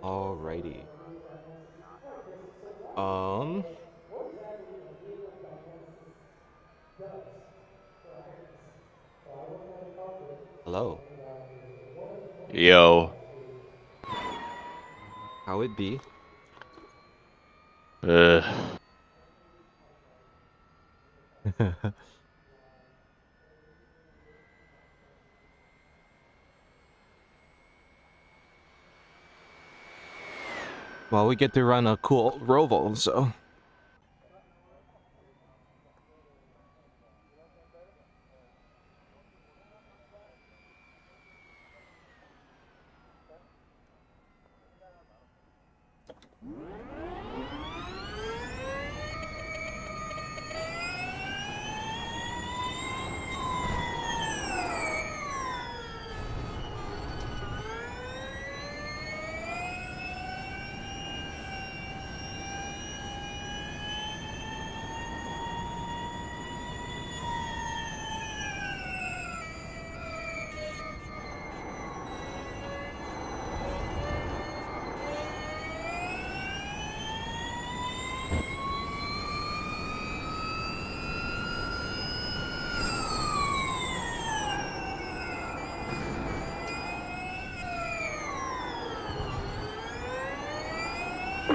Alrighty. Um. Hello. Yo. How it be? Uh, Well, we get to run a cool Roval, so.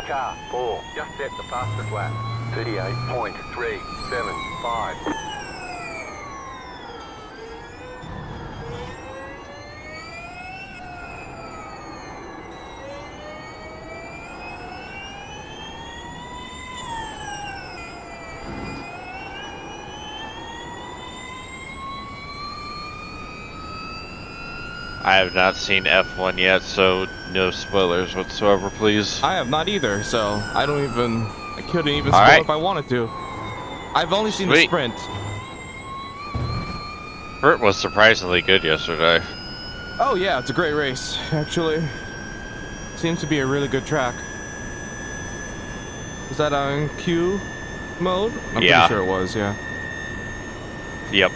Car 4, just set the fastest lap. 38.375. I have not seen F1 yet, so no spoilers whatsoever, please. I have not either, so I couldn't even spoil Alright. if I wanted to. I've only seen the Sweet. sprint. Bert was surprisingly good yesterday. Oh yeah, it's a great race, actually. Seems to be a really good track. Was that on Q mode? I'm Yeah. pretty sure it was, yeah. Yep.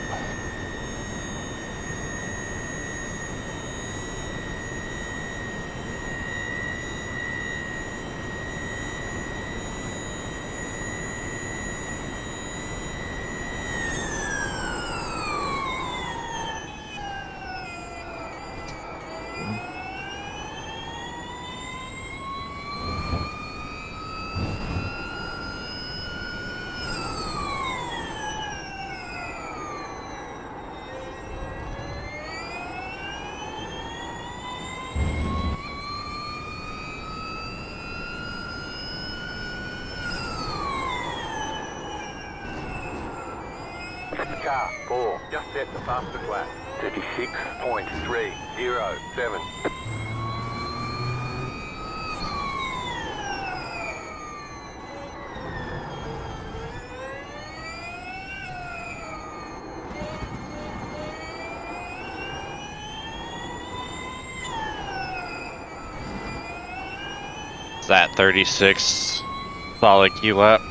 Car 4, just set the fastest lap. 36.307. Is that 36 solid Q lap?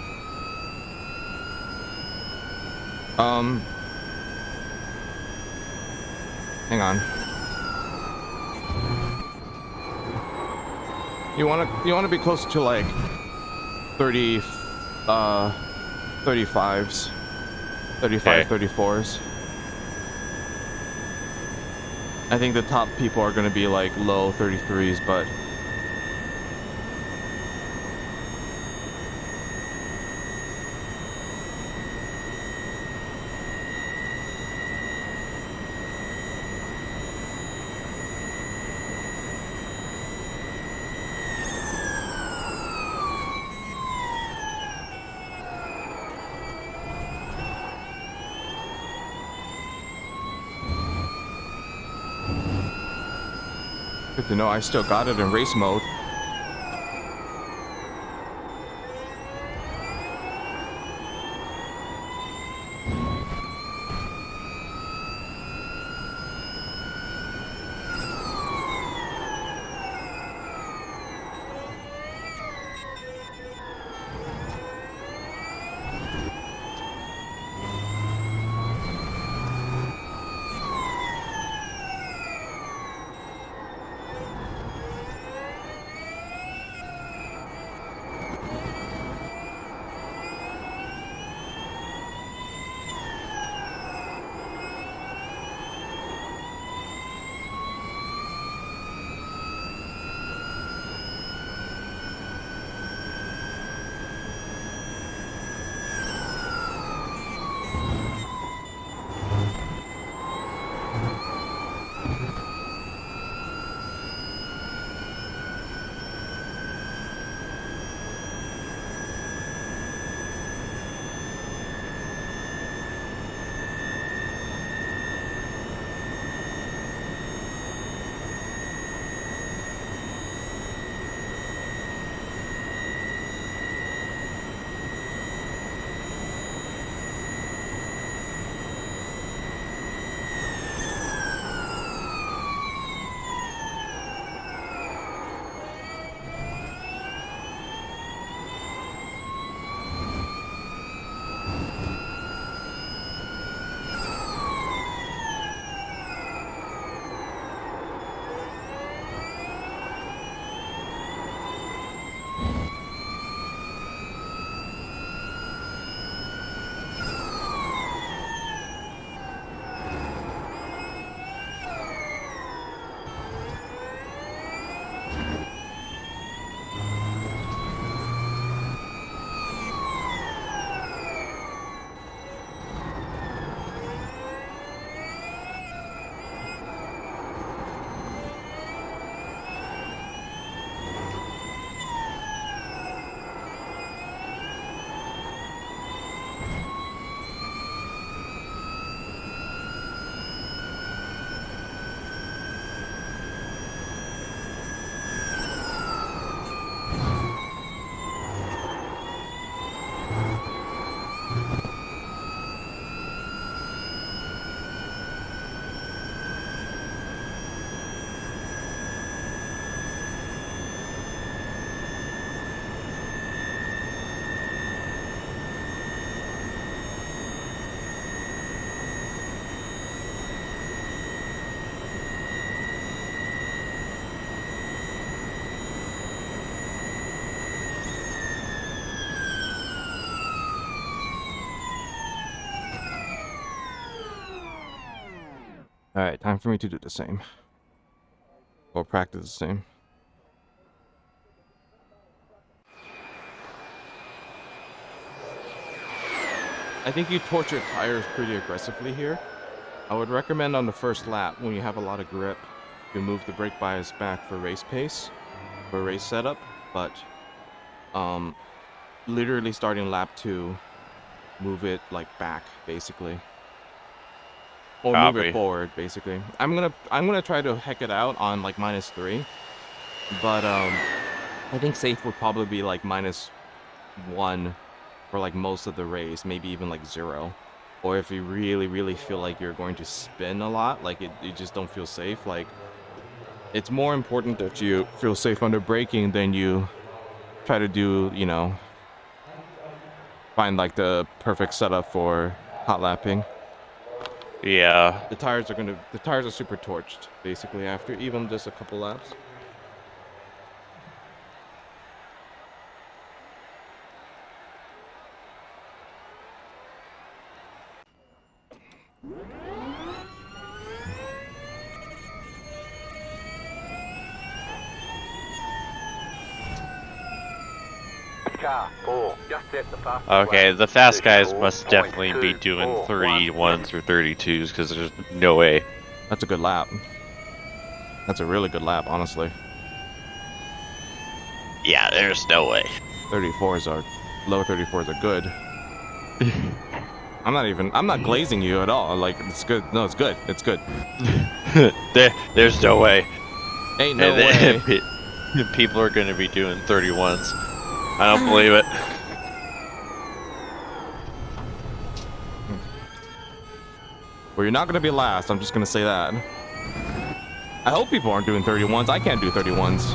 Hang on. You wanna be closer to like 30, 35s, 35, Okay. 34s. I think the top people are gonna be like low 33s, but good to know I still got it in race mode. Alright, time for me to do the same. Or practice the same. I think you torch your tires pretty aggressively here. I would recommend on the first lap, when you have a lot of grip, you move the brake bias back for race pace, for race setup, but literally starting lap 2, move it like back, basically. Or move it forward, basically. I'm gonna try to heck it out on like -3, but I think safe would probably be like -1 for like most of the race, maybe even like 0. Or if you really feel like you're going to spin a lot, like you just don't feel safe, like it's more important that you feel safe under braking than you try to do, you know, find like the perfect setup for hot lapping. Yeah. The tires are super torched basically after even just a couple laps. Car 4, just set the fastest Okay, lap. the fast guys must definitely be doing 34.241. 31s or 32s because there's no way. That's a good lap. That's a really good lap, honestly. Yeah, there's no way. 34s are low 34s are good. I'm not glazing you at all. Like, it's good. No, it's good. It's good. There's no way. Ain't no way. People are going to be doing 31s. I don't believe it. Well, you're not gonna be last. I'm just gonna say that. I hope people aren't doing 31s. I can't do 31s.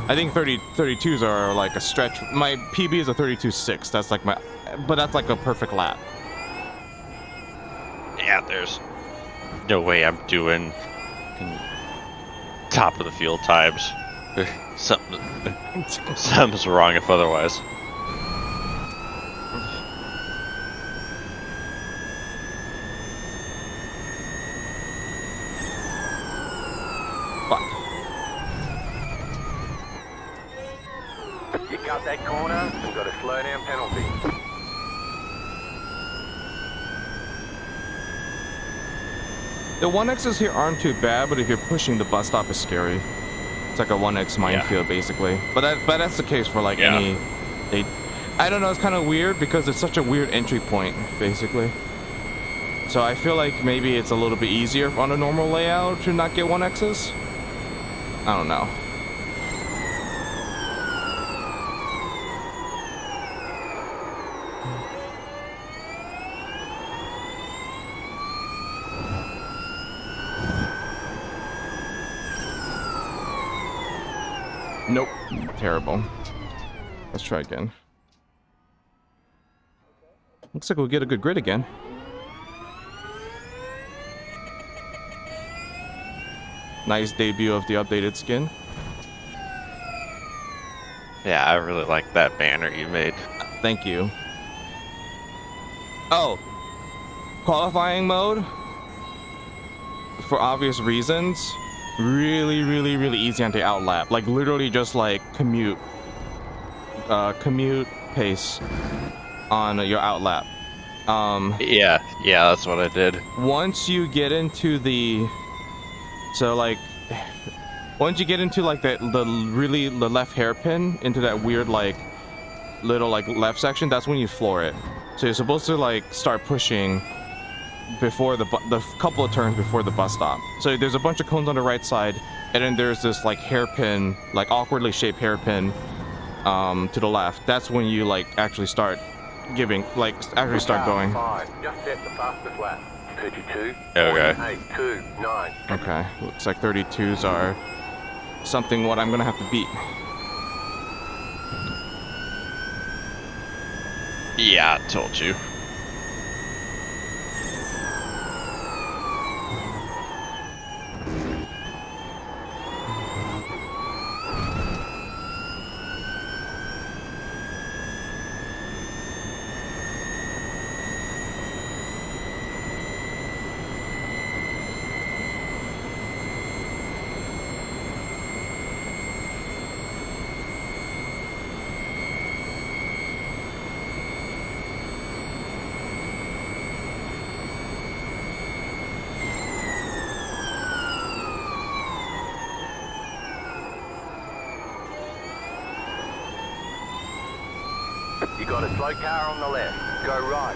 I think 32s are like a stretch. My PB is a 32.6. That's like but that's like a perfect lap. Yeah, there's no way I'm doing top of the field times. Something's wrong if otherwise. Fuck. You cut that corner and got a slow down penalty. The 1Xs here aren't too bad, but if you're pushing, the bus stop is scary. It's like a 1X minefield, basically. But that's the case for like any. I don't know. It's kind of weird because it's such a weird entry point, basically. So I feel like maybe it's a little bit easier on a normal layout to not get 1Xs. I don't know. Nope. Terrible. Let's try again. Looks like we'll get a good grid again. Nice debut of the updated skin. Yeah, I really like that banner you made. Thank you. Oh. Qualifying mode. For obvious reasons. Really easy on the outlap. Like literally just like commute pace on your outlap. Yeah, that's what I did. Once you get into the once you get into like the left hairpin into that weird like little like left section, that's when you floor it. So you're supposed to like start pushing before the couple of turns before the bus stop. So there's a bunch of cones on the right side, and then there's this like hairpin, like awkwardly shaped hairpin to the left. That's when you like actually start giving, like actually start going. Just set the fastest lap. 32. Okay. 829. Okay, looks like 32s are something what I'm gonna have to beat. Yeah, I told you. You got a slow car on the left. Go right.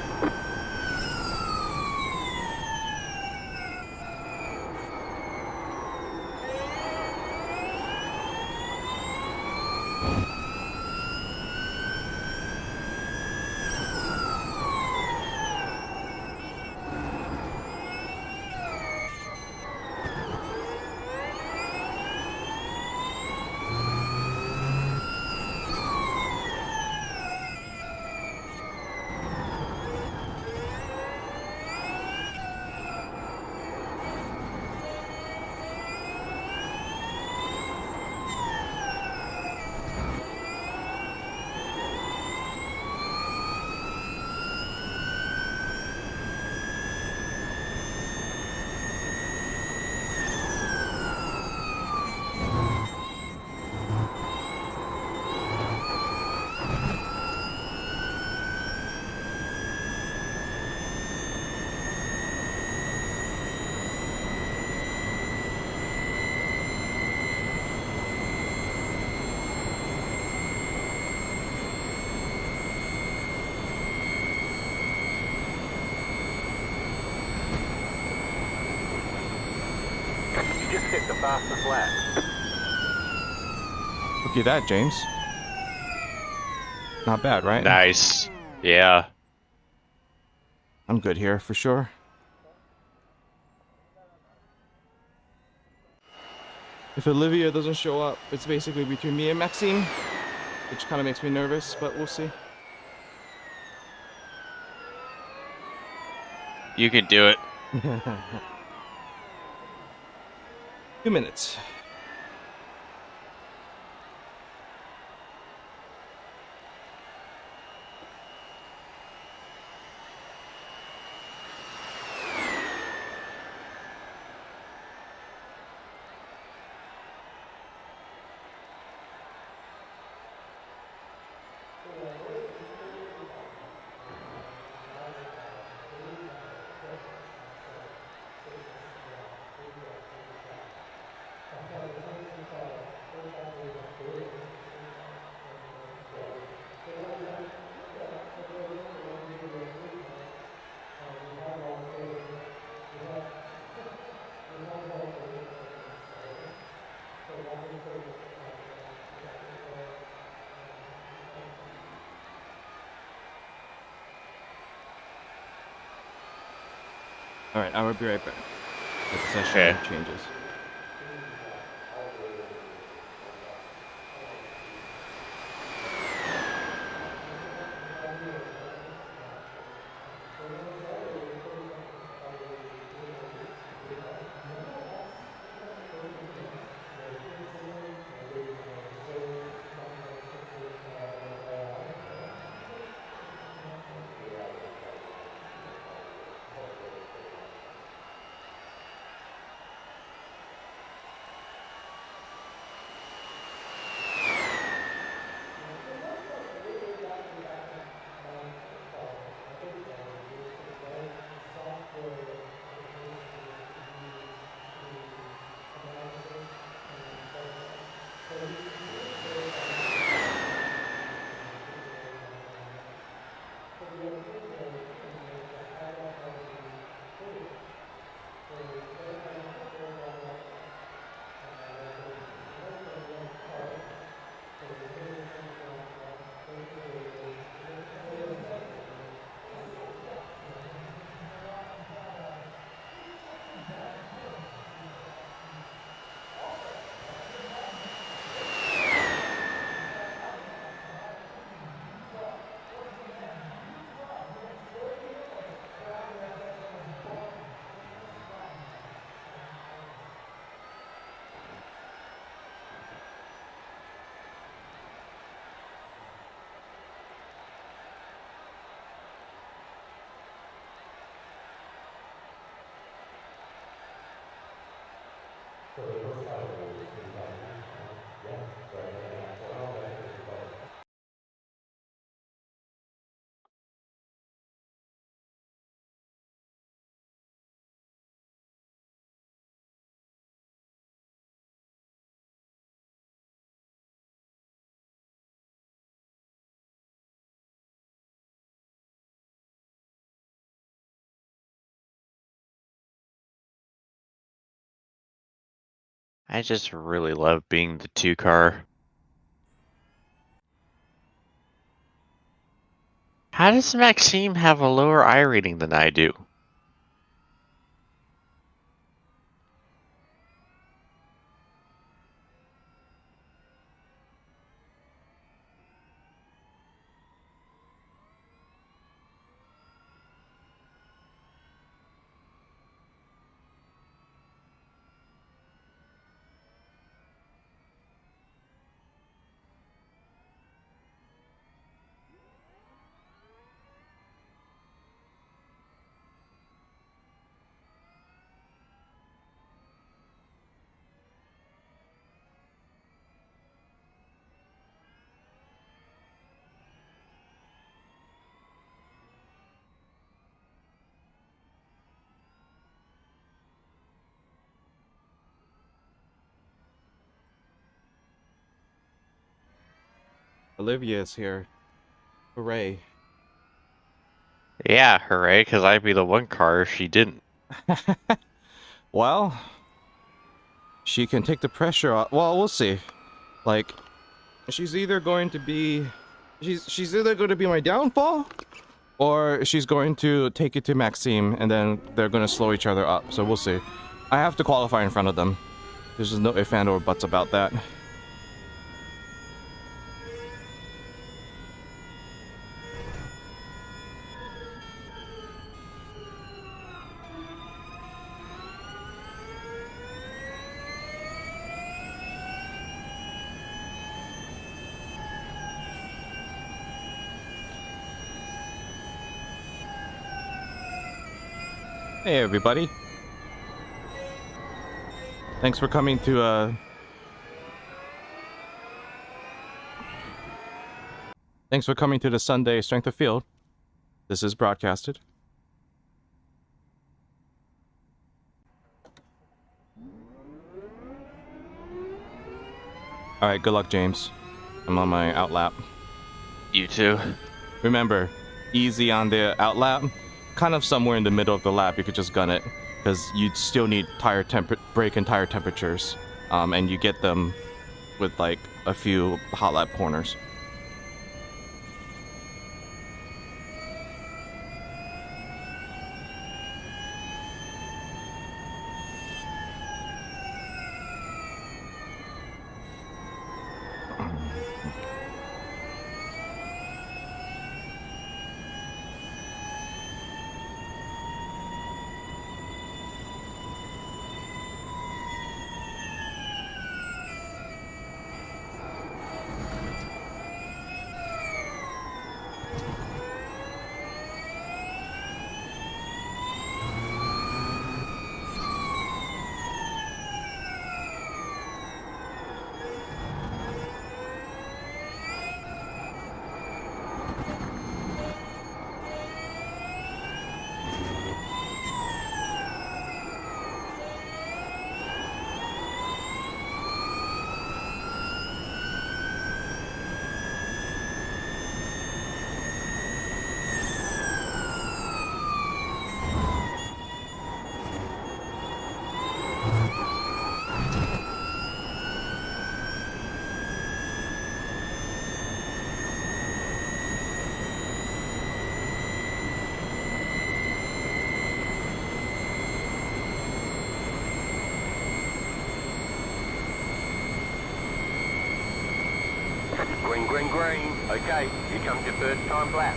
You just hit the fastest lap. Look at that, James. Not bad, right? Nice. Yeah. I'm good here for sure. If Olivia doesn't show up, it's basically between me and Maxime, which kind of makes me nervous, but we'll see. You can do it. 2 minutes. Alright, I will be right back. As the session Okay. changes. I just really love being the 2-car. How does Maxime have a lower I rating than I do? Olivia is here. Hooray. Yeah, hooray, because I'd be the 1-car if she didn't. Well, she can take the pressure off. Well, we'll see. Like, she's either going to be... She's either going to be my downfall, or she's going to take it to Maxime, and then they're going to slow each other up. So we'll see. I have to qualify in front of them. There's just no ifs and or buts about that. Hey everybody. Thanks for coming to Thanks for coming to the Sunday Strength of Field. This is broadcasted. Alright, good luck, James. I'm on my outlap. You too. Remember, easy on the outlap. Kind of somewhere in the middle of the lap, you could just gun it. Because you'd still need brake and tire temperatures. And you get them with like a few hot lap corners. Green, green, green. Okay, here comes your first time lap.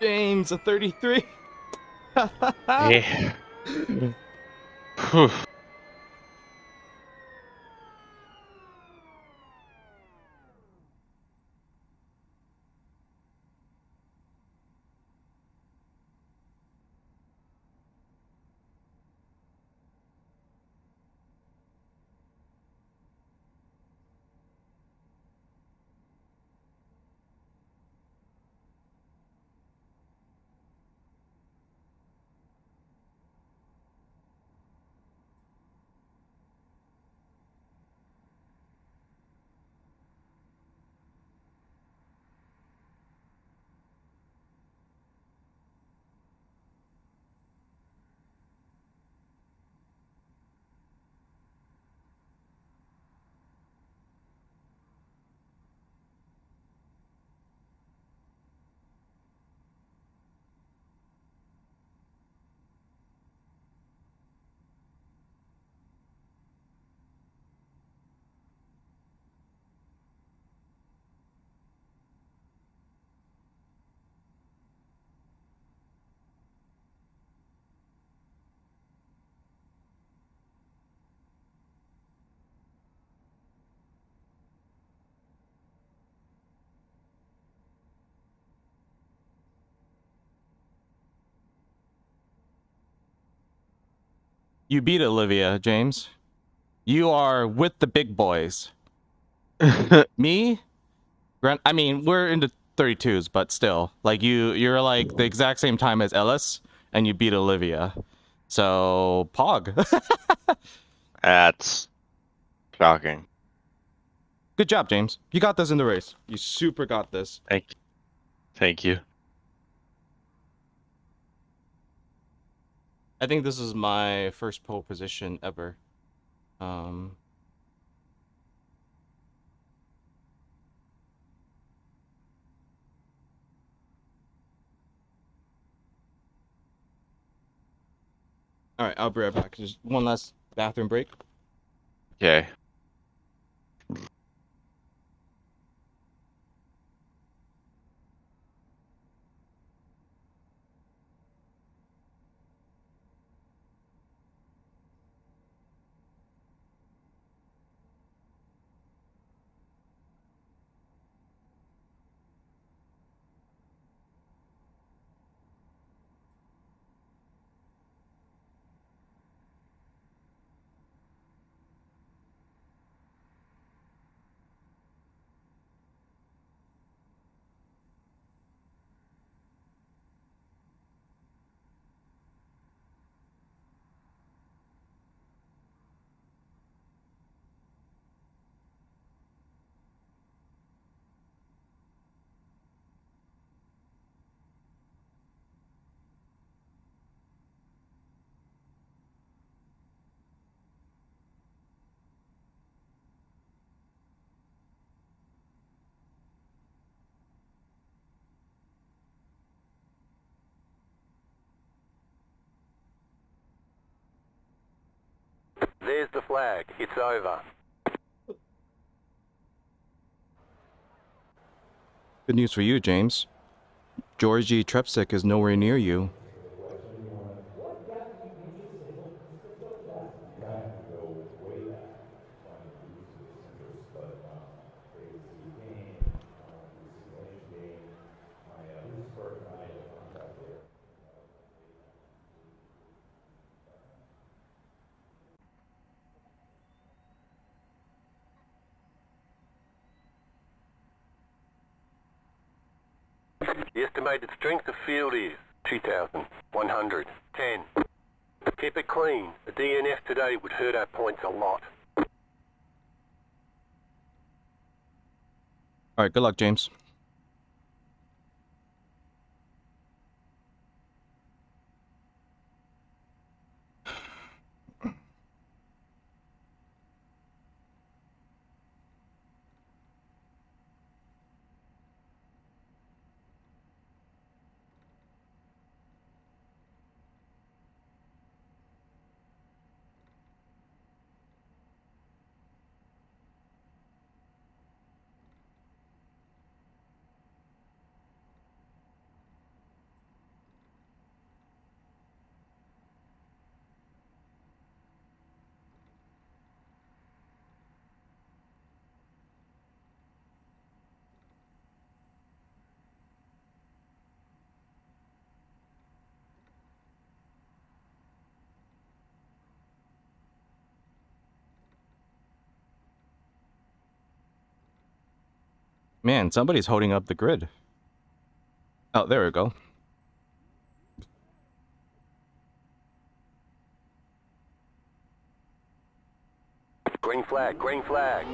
James, a 33. Yeah. Whew. You beat Olivia, James. You are with the big boys. Me? I mean, we're into 32s, but still, like you're like the exact same time as Ellis, and you beat Olivia. So Pog. That's shocking. Good job, James. You got this in the race. You super got this. Thank you. Thank you. I think this is my first pole position ever. All right, I'll be right back. Just one last bathroom break. Okay. There's the flag. It's over. Good news for you, James. Georgie Trepsick is nowhere near you. The estimated strength of field is 2,110. Keep it clean. A DNF today would hurt our points a lot. All right, good luck, James. Man, somebody's holding up the grid. Oh, there we go. Green flag, green flag.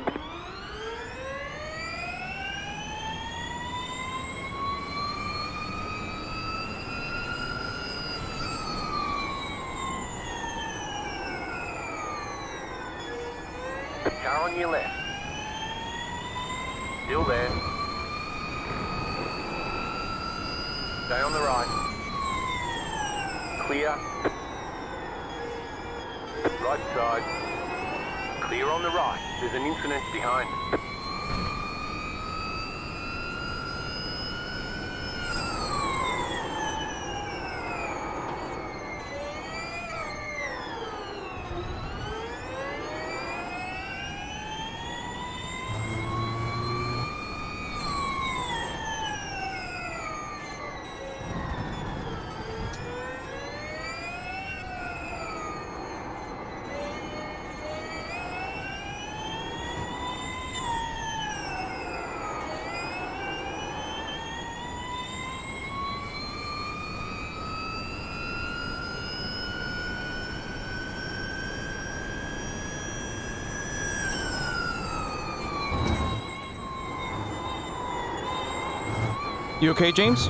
Car on your left. Still there. Stay on the right. Clear. Right side. Clear on the right. There's an incident behind. You okay, James?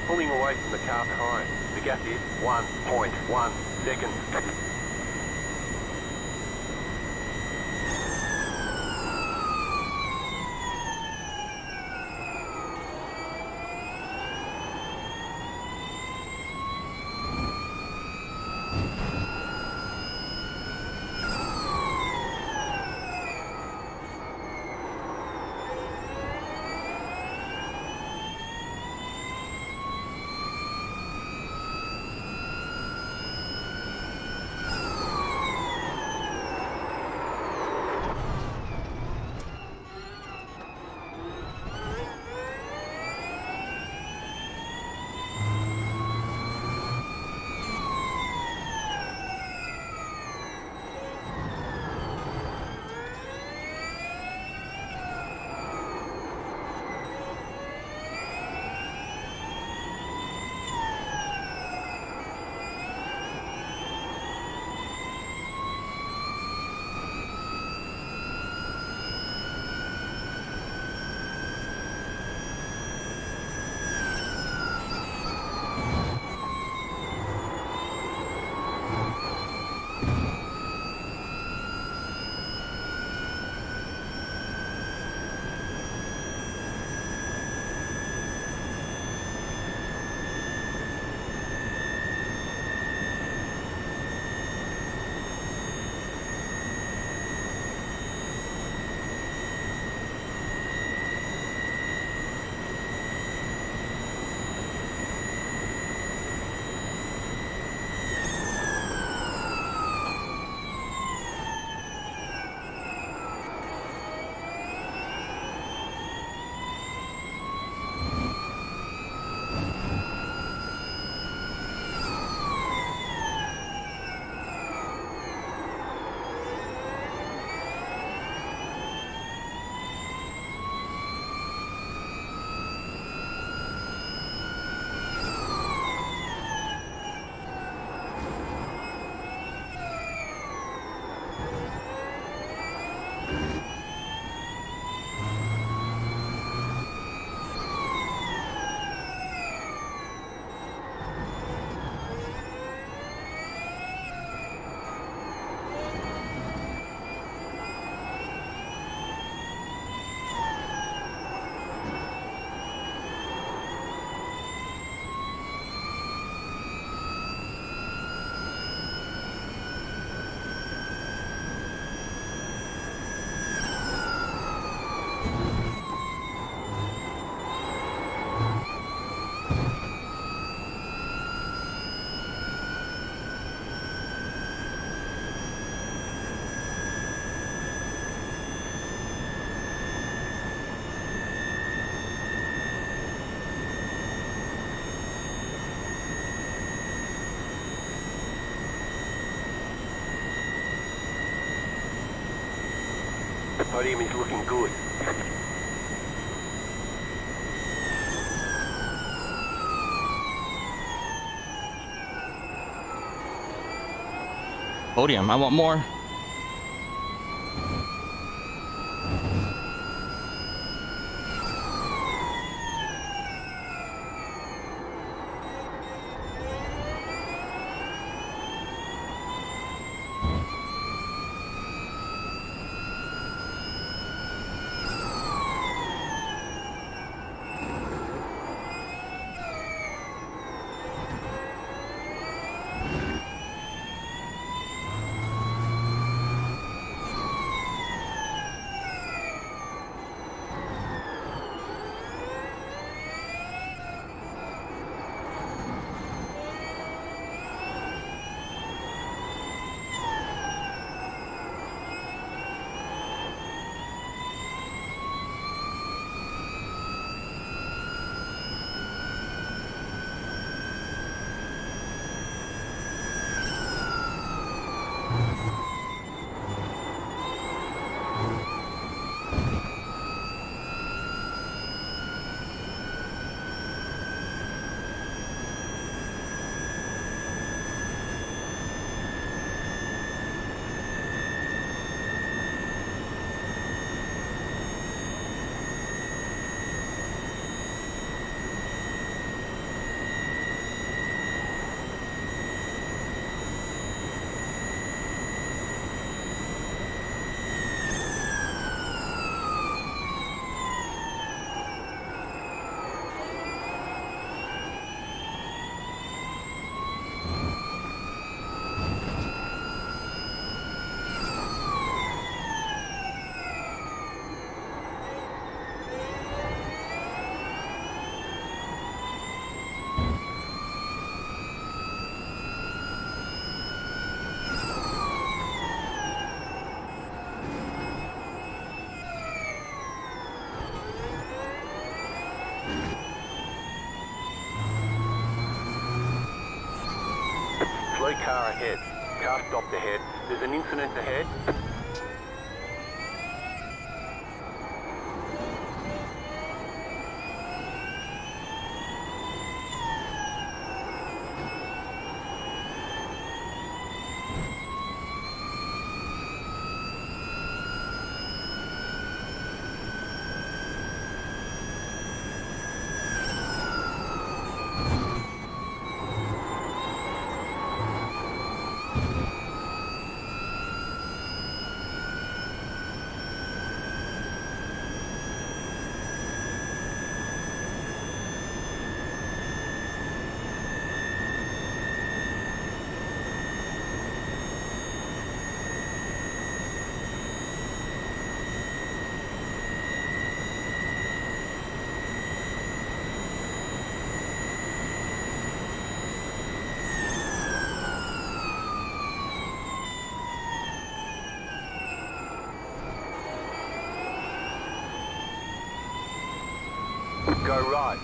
pulling away from the car behind. The gap is 1.1 seconds. The podium is looking good. Podium, I want more. car ahead. Car stopped ahead. There's an incident ahead. Go right.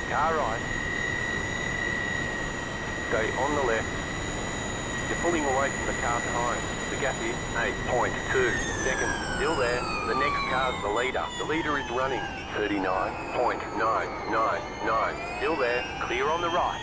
Car right. Stay on the left. You're pulling away from the car behind. The gap is 8.2 seconds. Still there. The next car's the leader. The leader is running 39.999. Still there. Clear on the right.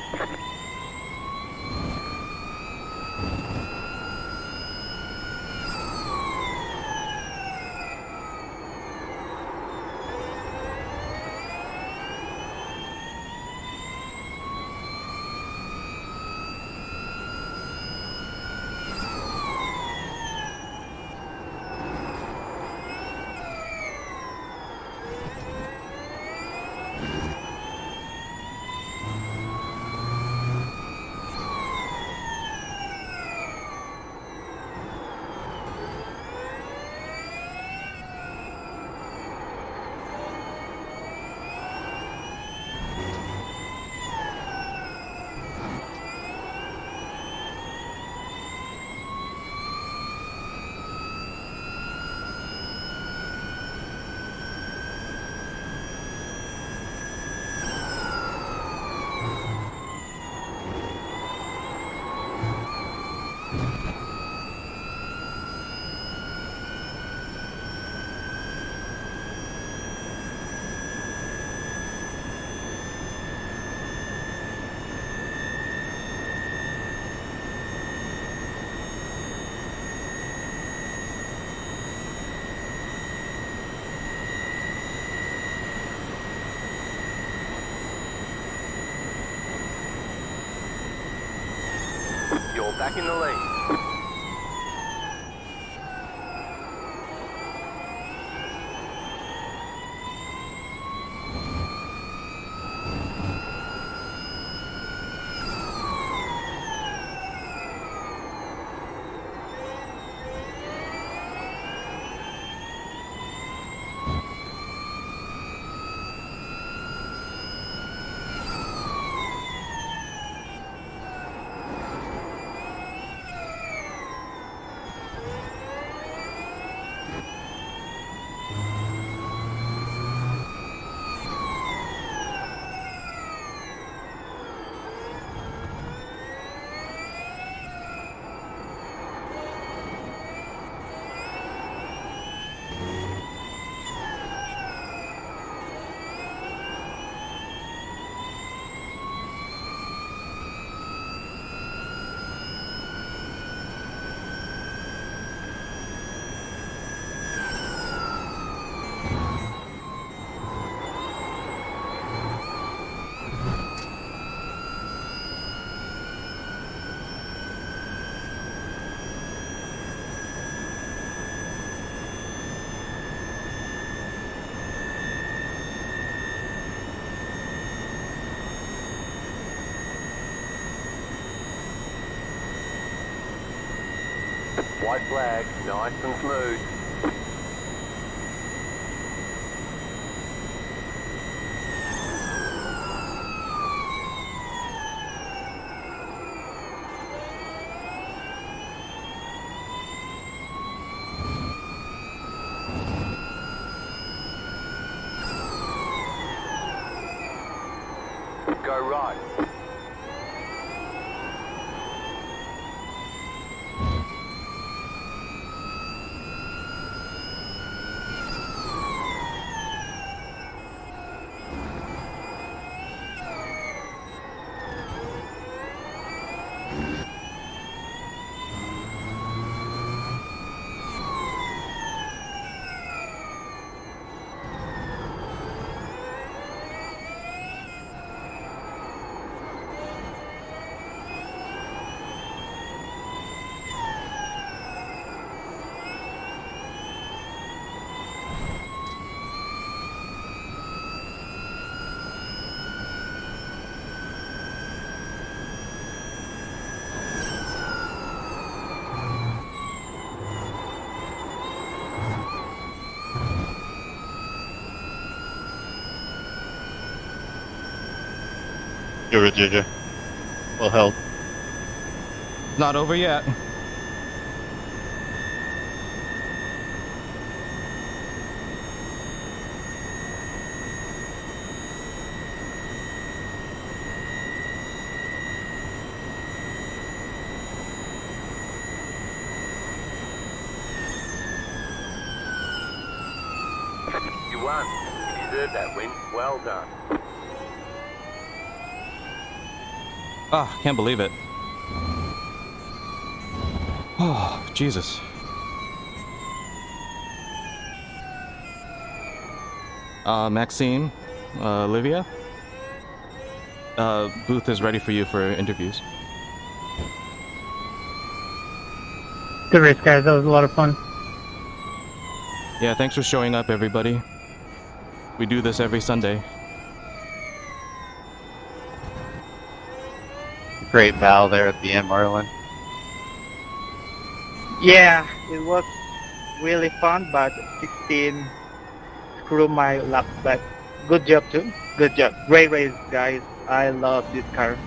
You're back in the lead. White flag, nice and smooth. Go right. You're a ginger. Well held. Not over yet. You won. You deserve that win. Well done. Ah, can't believe it. Oh, Jesus. Maxine, Olivia, booth is ready for you for interviews. Good race, guys. That was a lot of fun. Yeah, thanks for showing up, everybody. We do this every Sunday. Great bow there at the end, Marlon. Yeah, it was really fun, but 16 screwed my luck. But good job, too. Good job. Great race, guys. I love this car.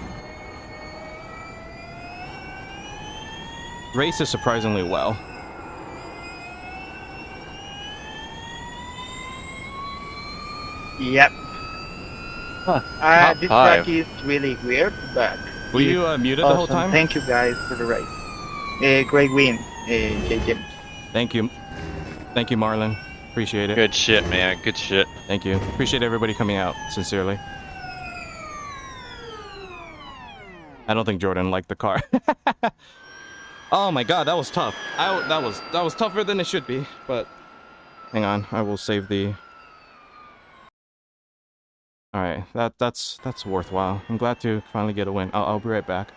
Races surprisingly well. Yep. Top This five. track is really weird, but Were it's you muted awesome. the whole time? Thank you, guys, for the race. Great win, JJ. Thank you. Thank you, Marlon. Appreciate it. Good shit, man. Good shit. Thank you. Appreciate everybody coming out, sincerely. I don't think Jordan liked the car. Oh my god, that was tough. That was tougher than it should be, but hang on, I will save the. All right, that's worthwhile. I'm glad to finally get a win. I'll be right back.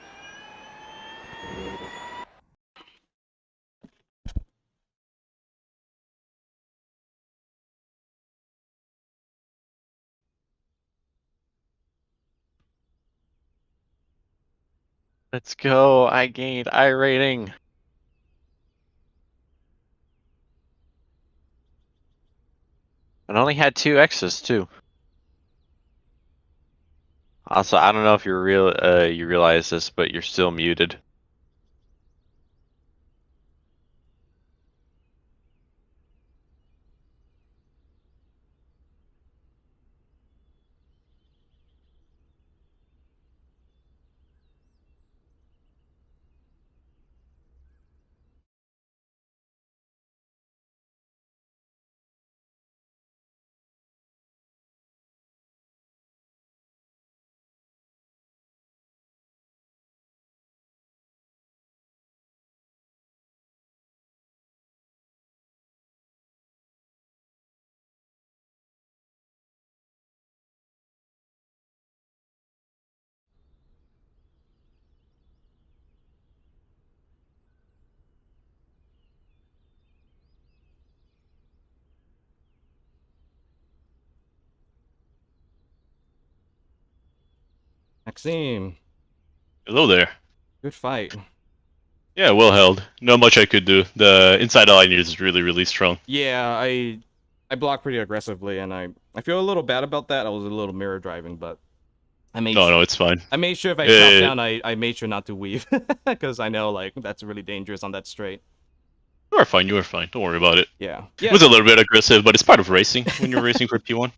Let's go. I gained iRating. And only had 2 X's too. Also, I don't know if you realize this, but you're still muted. Maxime, Hello there. good fight. Yeah, well held. Not much I could do. The inside aligner is really, really strong. Yeah, I block pretty aggressively, and I feel a little bad about that. I was a little mirror driving, but No, it's fine. I made sure if I top down, I made sure not to weave, because I know like that's really dangerous on that straight. You are fine. You are fine. Don't worry about it. Yeah. It was a little bit aggressive, but it's part of racing when you're racing for P1.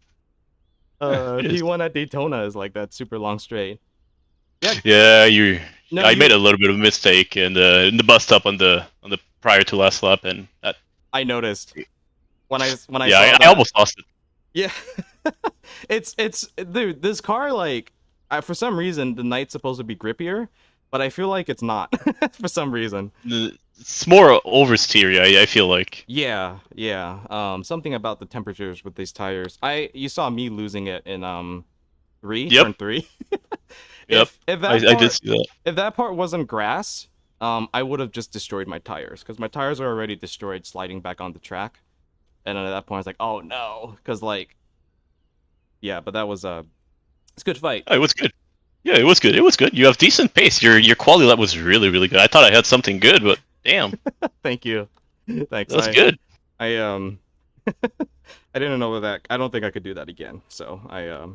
P1 at Daytona is like that super long straight. Yeah. Yeah, I made a little bit of a mistake in the bus stop on the prior to last lap, and that, I noticed when I saw I almost lost it. Yeah. it's dude, this car like for some reason the Knight's supposed to be grippier, but I feel like it's not for some reason. It's more oversteery, I feel like. Yeah. Something about the temperatures with these tires. You saw me losing it in turn 3. Yep. If I did see that. If that part wasn't grass, I would have just destroyed my tires, because my tires are already destroyed sliding back on the track. And then at that point I was like, oh no, because like, yeah, but that was it's a good fight. Oh, it was good. Yeah, it was good. It was good. You have decent pace. Your quality lap was really, really good. I thought I had something good, but damn. Thank you. Thanks. That's good. I I didn't know that. I don't think I could do that again. So I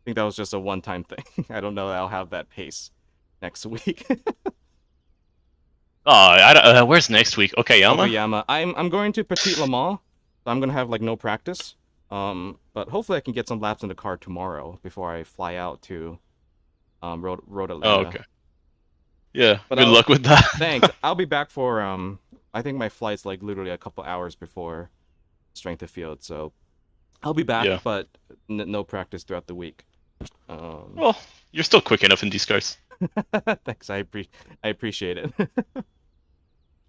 think that was just a one-time thing. I don't know that I'll have that pace next week. Where's next week? Okayama? Okayama. I'm going to Petit Le Mans. So I'm gonna have like no practice. But hopefully I can get some laps in the car tomorrow before I fly out to Road Atlanta. Oh, okay. Yeah, but good luck with that. Thanks. I'll be back for I think my flight's like literally a couple hours before strength of field, so I'll be back, but no practice throughout the week. Well, you're still quick enough in these cars. Thanks, I appreciate it.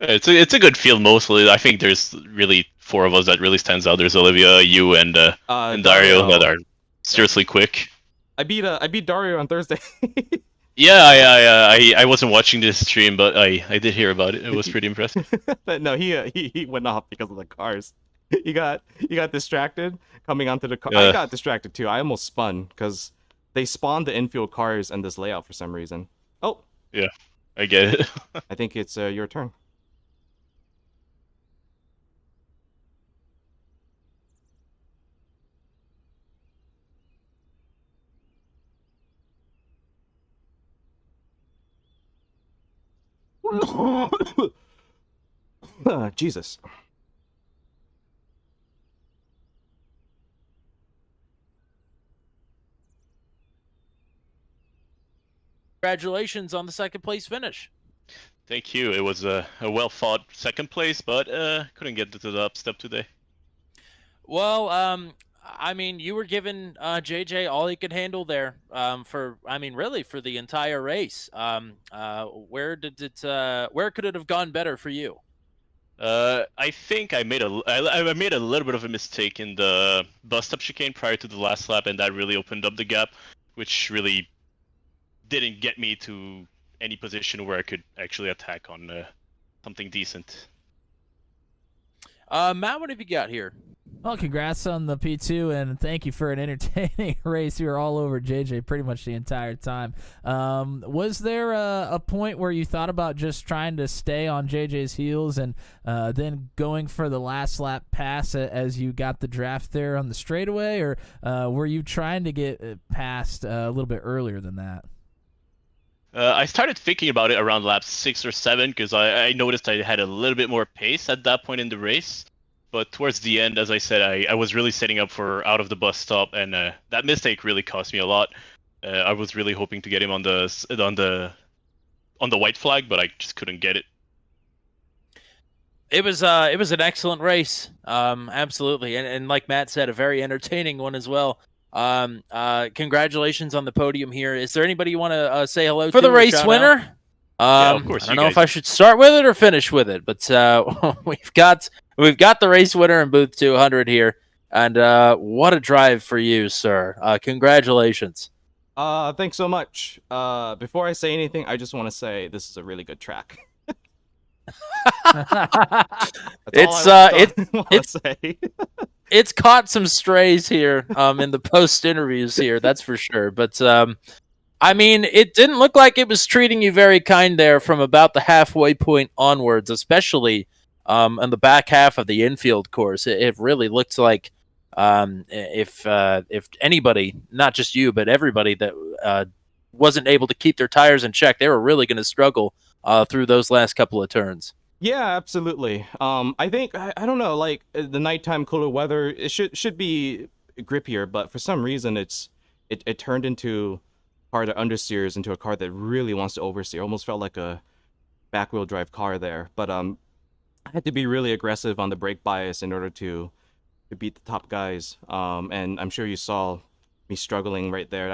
It's a good field mostly. I think there's really 4 of us that really stands out. There's Olivia, you, and Dario that are seriously quick. I beat Dario on Thursday. I wasn't watching this stream, but I did hear about it. It was pretty impressive. No, he went off because of the cars. He got distracted coming onto the car. I got distracted too. I almost spun because they spawned the infield cars in this layout for some reason. Oh. Yeah, I get it. I think it's your turn. Jesus. Congratulations on the second place finish. Thank you. It was a well fought second place, but couldn't get to the upstep today. Well, I mean, you were giving JJ all he could handle there really for the entire race. Where could it have gone better for you? I think I made a little bit of a mistake in the bus stop chicane prior to the last lap, and that really opened up the gap, which really didn't get me to any position where I could actually attack on something decent. Matt, what have you got here? Well, congrats on the P2, and thank you for an entertaining race. You were all over JJ pretty much the entire time. Was there a point where you thought about just trying to stay on JJ's heels and then going for the last lap pass as you got the draft there on the straightaway, or were you trying to get past a little bit earlier than that? I started thinking about it around lap 6 or 7 because I noticed I had a little bit more pace at that point in the race. But towards the end, as I said, I was really setting up for out of the bus stop, and that mistake really cost me a lot. I was really hoping to get him on the white flag, but I just couldn't get it. It was an excellent race, absolutely, and like Matt said, a very entertaining one as well. Congratulations on the podium here. Is there anybody you want to say hello to for the race winner? Yeah, of course. I don't know if I should start with it or finish with it, but we've got the race winner in booth 200 here, and what a drive for you, sir. Congratulations. Thanks so much. Before I say anything, I just want to say this is a really good track. It's caught some strays here in the post interviews here, that's for sure. But I mean, it didn't look like it was treating you very kind there from about the halfway point onwards, especially in the back half of the infield course. It really looked like if anybody, not just you, but everybody that wasn't able to keep their tires in check, they were really going to struggle through those last couple of turns. Yeah, absolutely. I think I don't know, like the nighttime cooler weather, it should be grippier, but for some reason it turned into a car that understeers into a car that really wants to oversteer. Almost felt like a back wheel drive car there. But I had to be really aggressive on the brake bias in order to beat the top guys. And I'm sure you saw me struggling right there.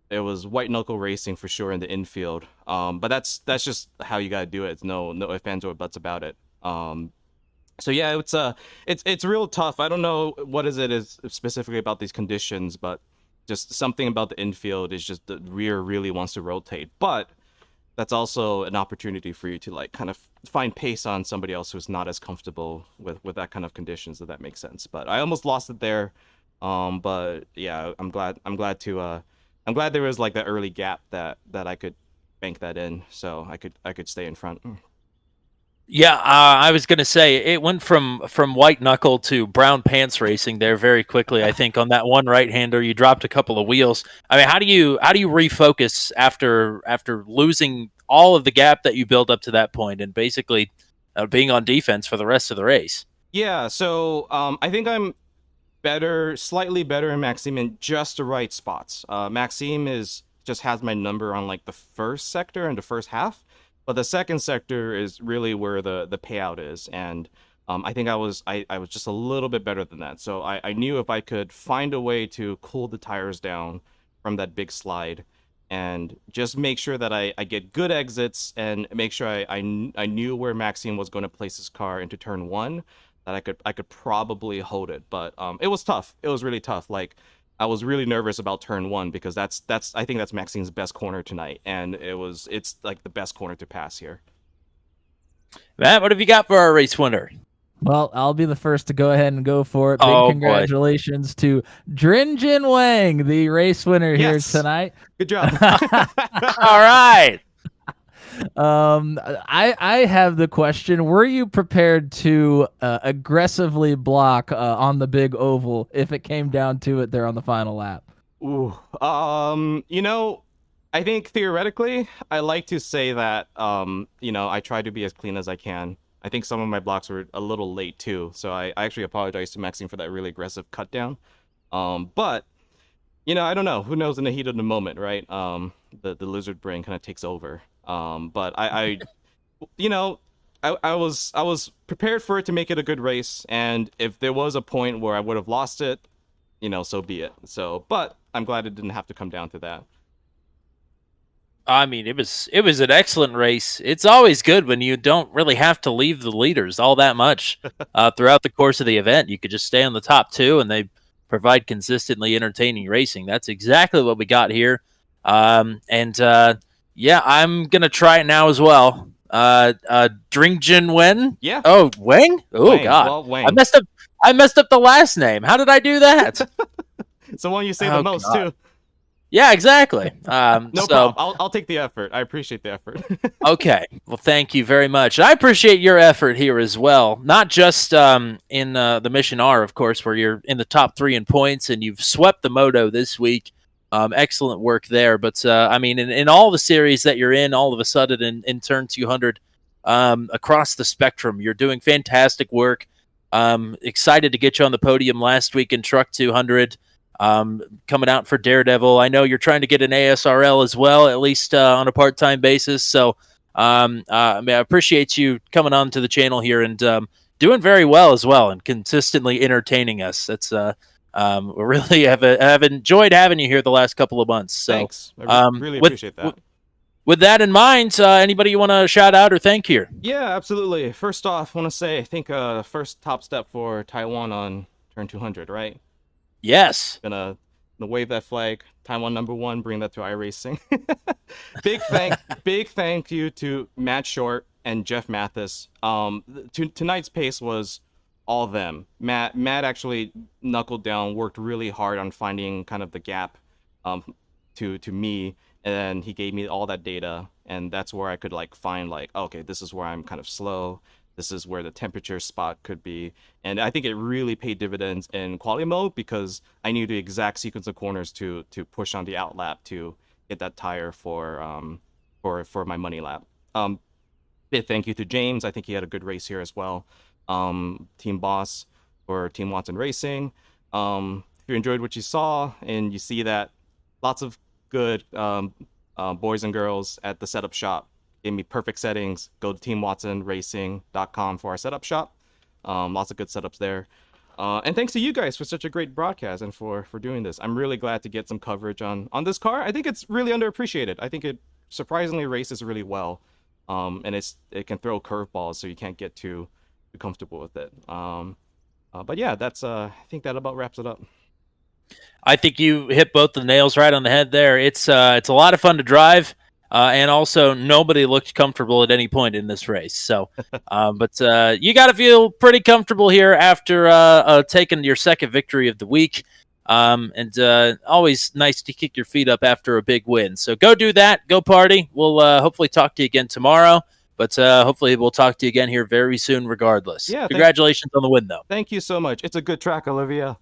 It was white knuckle racing for sure in the infield. But that's just how you gotta do it. It's no ifs, ands, or buts about it. So yeah, it's real tough. I don't know what is specifically about these conditions, but just something about the infield is just the rear really wants to rotate. But that's also an opportunity for you to like kind of find pace on somebody else who's not as comfortable with that kind of conditions, if that makes sense. But I almost lost it there. But yeah, I'm glad there was like that early gap that I could bank that in, so I could stay in front. Yeah, I was gonna say it went from white knuckle to brown pants racing there very quickly. I think on that one right hander, you dropped a couple of wheels. I mean, how do you refocus after losing all of the gap that you built up to that point and basically being on defense for the rest of the race? Yeah, so I think I'm slightly better in Maxime in just the right spots. Maxime just has my number on like the first sector and the first half. But the second sector is really where the payout is, and I think I was just a little bit better than that. So I knew if I could find a way to cool the tires down from that big slide, and just make sure that I get good exits and make sure I knew where Maxime was going to place his car into turn one, that I could probably hold it. But it was tough. It was really tough. Like, I was really nervous about turn one because I think that's Maxine's best corner tonight, and it's like the best corner to pass here. Matt, what have you got for our race winner? Well, I'll be the first to go ahead and go for it. Big Oh, congratulations to Drinjin Wang, the race winner here tonight. Good job. All right. I have the question: were you prepared to aggressively block on the big oval if it came down to it there on the final lap? Ooh, you know, I think theoretically, I like to say that you know, I try to be as clean as I can. I think some of my blocks were a little late too, so I actually apologize to Maxime for that really aggressive cut down. But you know, I don't know. Who knows in the heat of the moment, right? The lizard brain kind of takes over. But I you know, I was prepared for it to make it a good race, and if there was a point where I would have lost it, you know, so be it. So, but I'm glad it didn't have to come down to that. I mean, it was an excellent race. It's always good when you don't really have to leave the leaders all that much throughout the course of the event. You could just stay on the top two, and they provide consistently entertaining racing. That's exactly what we got here. Yeah, I'm gonna try it now as well. Dringjin Wen. Yeah. Oh, Wang. Oh God, well, Wang. I messed up the last name. How did I do that? It's the one you say the most God. too. Yeah, exactly. No problem. I'll take the effort. I appreciate the effort. Okay. Well, thank you very much. I appreciate your effort here as well. Not just in the Mission R, of course, where you're in the top 3 in points and you've swept the Moto this week. Excellent work there. But, I mean, in all the series that you're in, all of a sudden in Turn 200, across the spectrum, you're doing fantastic work. Excited to get you on the podium last week in Truck 200. Coming out for Daredevil. I know you're trying to get an ASRL as well, at least on a part-time basis. So I appreciate you coming on to the channel here and doing very well as well and consistently entertaining us. That's we really have enjoyed having you here the last couple of months. So, thanks. I really appreciate that. With that in mind, anybody you want to shout out or thank here? Yeah, absolutely. First off, I want to say I think first top step for Taiwan on Turn 200, right? Yes. Gonna wave that flag. Taiwan #1, bring that to iRacing. big thank you to Matt Short and Jeff Mathis. Tonight's pace was all them. Matt actually knuckled down, worked really hard on finding kind of the gap to me, and he gave me all that data, and that's where I could like find like, okay, this is where I'm kind of slow. This is where the temperature spot could be, and I think it really paid dividends in quality mode because I knew the exact sequence of corners to push on the out lap to get that tire for my money lap. Big thank you to James. I think he had a good race here as well. Team Boss for Team Watson Racing. If you enjoyed what you saw and you see that lots of good boys and girls at the setup shop gave me perfect settings, go to teamwatsonracing.com for our setup shop. Lots of good setups there. And thanks to you guys for such a great broadcast and for doing this. I'm really glad to get some coverage on this car. I think it's really underappreciated. I think it surprisingly races really well. And it can throw curveballs, so you can't get too comfortable with it. But yeah, that's I think that about wraps it up. I think you hit both the nails right on the head there. It's a lot of fun to drive, and also nobody looked comfortable at any point in this race. So, but you got to feel pretty comfortable here after taking your second victory of the week. And always nice to kick your feet up after a big win. So go do that. Go party. We'll hopefully talk to you again tomorrow. But hopefully we'll talk to you again here very soon regardless. Yeah, congratulations on the win, though. Thank you so much. It's a good track, Olivia.